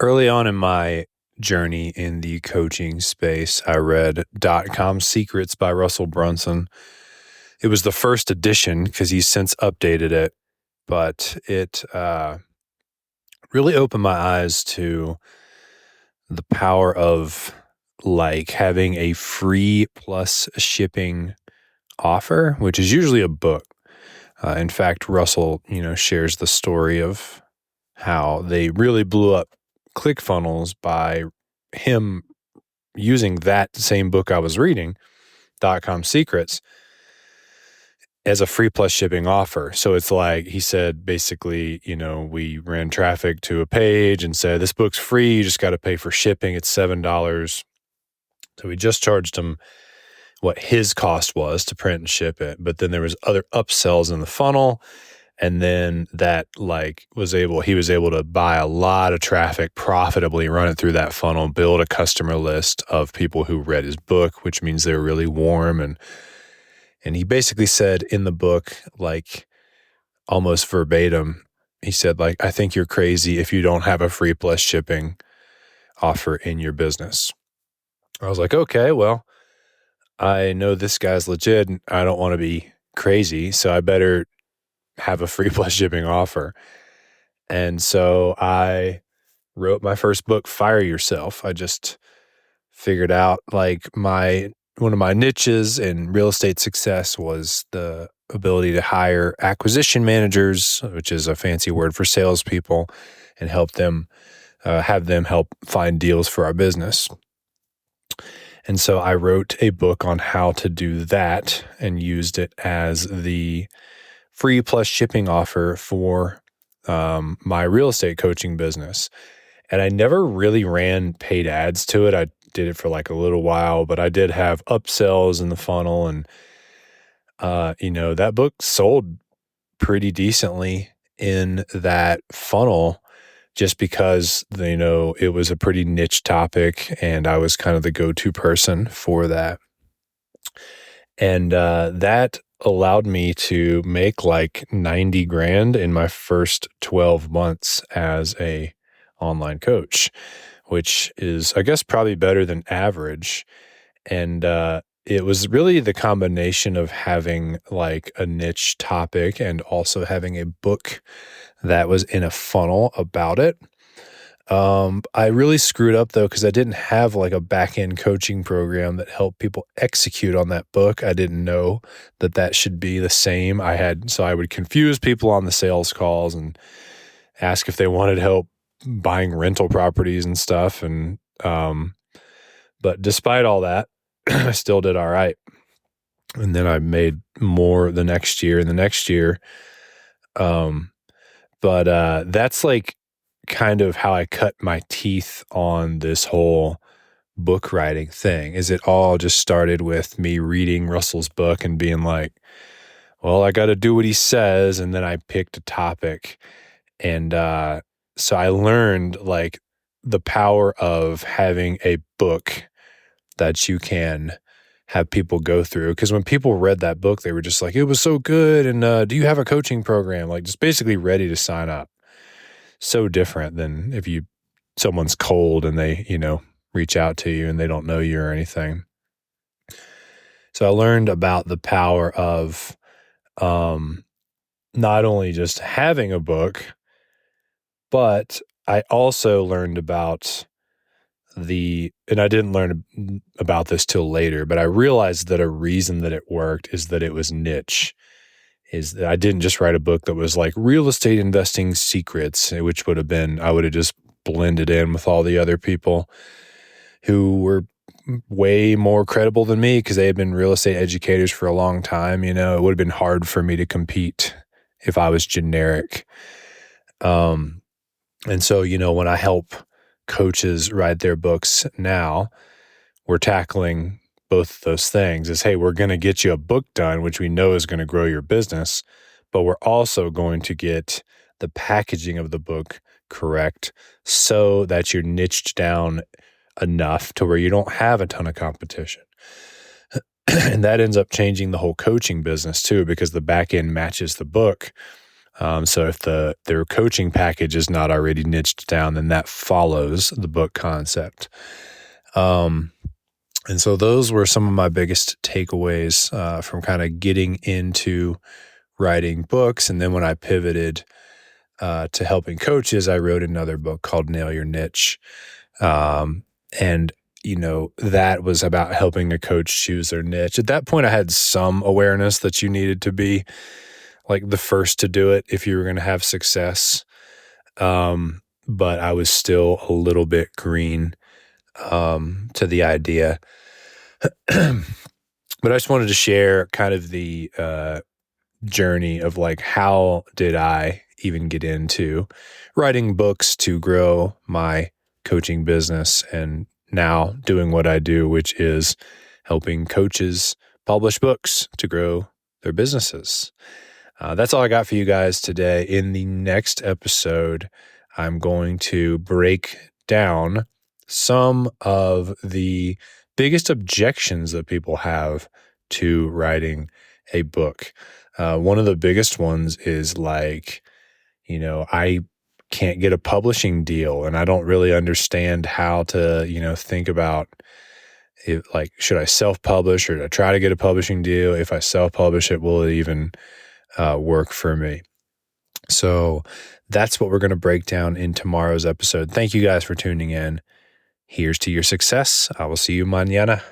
Early on in my journey in the coaching space, I read .com Secrets by Russell Brunson. It was the first edition because he's since updated it, but it really opened my eyes to the power of like having a free plus shipping offer, which is usually a book. In fact, Russell, shares the story of how they really blew up ClickFunnels by him using that same book I was reading, .com Secrets, as a free plus shipping offer. So it's like he said, basically, we ran traffic to a page and said, this book's free. You just got to pay for shipping. It's $7. So we just charged him what his cost was to print and ship it. But then there was other upsells in the funnel. And then that he was able to buy a lot of traffic profitably, run it through that funnel, build a customer list of people who read his book, which means they were really warm. And he basically said in the book, like almost verbatim, he said, like, I think you're crazy if you don't have a free plus shipping offer in your business. I was like, okay, well, I know this guy's legit and I don't want to be crazy, so I better have a free plus shipping offer. And so I wrote my first book, Fire Yourself. I just figured out like one of my niches in real estate success was the ability to hire acquisition managers, which is a fancy word for salespeople, and help them have them help find deals for our business. And so I wrote a book on how to do that and used it as the free plus shipping offer for my real estate coaching business. And I never really ran paid ads to it. I did it for like a little while, but I did have upsells in the funnel. And, that book sold pretty decently in that funnel just because, it was a pretty niche topic and I was kind of the go-to person for that. And that allowed me to make like 90 grand in my first 12 months as a online coach, which is, I guess, probably better than average. And it was really the combination of having like a niche topic and also having a book that was in a funnel about it. I really screwed up though, because I didn't have like a backend coaching program that helped people execute on that book. I didn't know that should be the same. So I would confuse people on the sales calls and ask if they wanted help buying rental properties and stuff. And, but despite all that, I still did all right. And then I made more the next year and the next year. But that's like kind of how I cut my teeth on this whole book writing thing. Is it all just started with me reading Russell's book and being like, well, I got to do what he says. And then I picked a topic. And so I learned like the power of having a book that you can have people go through. Because when people read that book, they were just like, it was so good. And do you have a coaching program? Like just basically ready to sign up. So different than if someone's cold and they, reach out to you and they don't know you or anything. So I learned about the power of not only just having a book, but I also learned about and I didn't learn about this till later, but I realized that a reason that it worked is that it was niche. Is that I didn't just write a book that was like real estate investing secrets, which I would have just blended in with all the other people who were way more credible than me because they had been real estate educators for a long time. It would have been hard for me to compete if I was generic. And so, when I help coaches write their books now, we're tackling both those things is, hey, we're going to get you a book done, which we know is going to grow your business, but we're also going to get the packaging of the book correct so that you're niched down enough to where you don't have a ton of competition. And that ends up changing the whole coaching business too, because the back end matches the book. So if their coaching package is not already niched down, then that follows the book concept. And so those were some of my biggest takeaways from kind of getting into writing books. And then when I pivoted to helping coaches, I wrote another book called Nail Your Niche. And that was about helping a coach choose their niche. At that point, I had some awareness that you needed to be like the first to do it if you were going to have success. But I was still a little bit green to the idea. But I just wanted to share kind of the journey of like, how did I even get into writing books to grow my coaching business, and now doing what I do, which is helping coaches publish books to grow their businesses. That's all I got for you guys today. In the next episode, I'm going to break down some of the biggest objections that people have to writing a book. One of the biggest ones is like, I can't get a publishing deal, and I don't really understand how to, think about it. Like, should I self-publish or try to get a publishing deal? If I self-publish it, will it even work for me? So that's what we're going to break down in tomorrow's episode. Thank you guys for tuning in. Here's to your success. I will see you mañana.